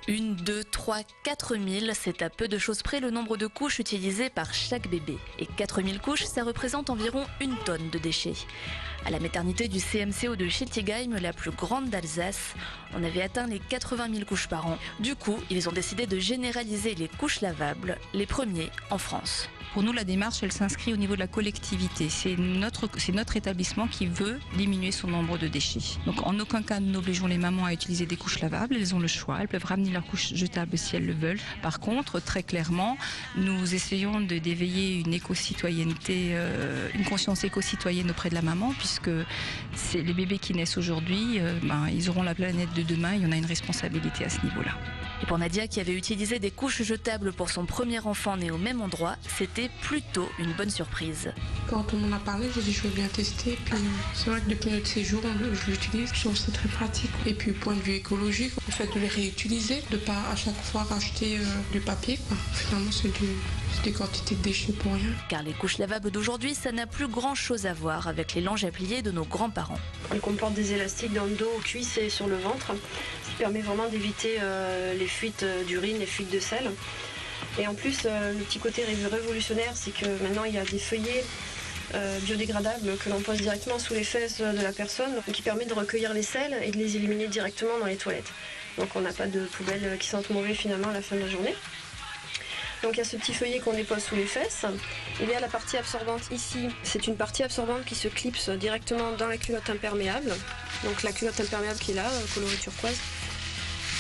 1, 2, 3, 4 000, c'est à peu de choses près le nombre de couches utilisées par chaque bébé. Et 4 000 couches, ça représente environ 1 tonne de déchets. À la maternité du CMCO de Schiltigheim, la plus grande d'Alsace, on avait atteint les 80 000 couches par an. Du coup, ils ont décidé de généraliser les couches lavables, les premiers en France. Pour nous, la démarche, elle s'inscrit au niveau de la collectivité. C'est notre établissement qui veut diminuer son nombre de déchets. Donc, en aucun cas, nous n'obligeons les mamans à utiliser des couches lavables. Elles ont le choix. Elles peuvent ramener leurs couches jetables si elles le veulent. Par contre, très clairement, nous essayons d'éveiller une éco-citoyenneté, une conscience éco-citoyenne auprès de la maman, puisque c'est les bébés qui naissent aujourd'hui, ils auront la planète de demain et on a une responsabilité à ce niveau-là. Et pour Nadia, qui avait utilisé des couches jetables pour son premier enfant né au même endroit, c'était plutôt une bonne surprise. Quand on m'en a parlé, j'ai dit je veux bien tester. Puis c'est vrai que depuis notre séjour, je l'utilise. Je trouve que c'est très pratique. Et puis point de vue écologique, le fait de les réutiliser, de ne pas à chaque fois racheter du papier. Finalement, c'est des quantités de déchets pour rien. Car les couches lavables d'aujourd'hui, ça n'a plus grand-chose à voir avec les langes à plier de nos grands-parents. Elles comportent des élastiques dans le dos, aux cuisses et sur le ventre, ce qui permet vraiment d'éviter les fuites d'urine, les fuites de sel. Et en plus, le petit côté révolutionnaire, c'est que maintenant il y a des feuillets biodégradables que l'on pose directement sous les fesses de la personne, qui permet de recueillir les sels et de les éliminer directement dans les toilettes. Donc on n'a pas de poubelles qui sentent mauvais finalement à la fin de la journée. Donc il y a ce petit feuillet qu'on dépose sous les fesses. Il y a la partie absorbante ici. C'est une partie absorbante qui se clipse directement dans la culotte imperméable. Donc la culotte imperméable qui est là, colorée turquoise.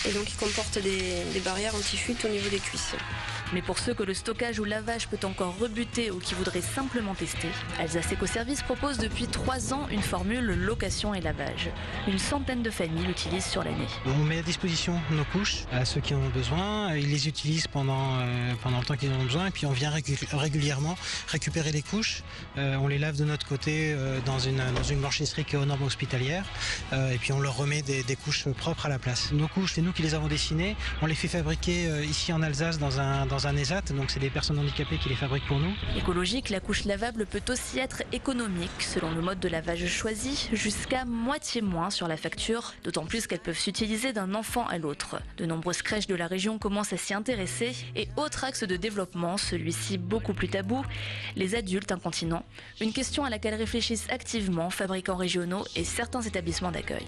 Et donc il comporte des barrières anti-fuite au niveau des cuisses. Mais pour ceux que le stockage ou lavage peut encore rebuter ou qui voudraient simplement tester, Alsace Éco-Service propose depuis 3 ans une formule location et lavage. Une centaine de familles l'utilisent sur l'année. On met à disposition nos couches à ceux qui en ont besoin. Ils les utilisent pendant le temps qu'ils en ont besoin. Et puis on vient régulièrement récupérer les couches. On les lave de notre côté dans une blanchisserie qui est aux normes hospitalières. Et puis on leur remet des couches propres à la place. Nos couches, c'est nous qui les avons dessinées. On les fait fabriquer ici en Alsace dans un ESAT, donc c'est des personnes handicapées qui les fabriquent pour nous. Écologique, la couche lavable peut aussi être économique selon le mode de lavage choisi, jusqu'à moitié moins sur la facture, d'autant plus qu'elles peuvent s'utiliser d'un enfant à l'autre. De nombreuses crèches de la région commencent à s'y intéresser et autre axe de développement, celui-ci beaucoup plus tabou, les adultes incontinents. Une question à laquelle réfléchissent activement fabricants régionaux et certains établissements d'accueil.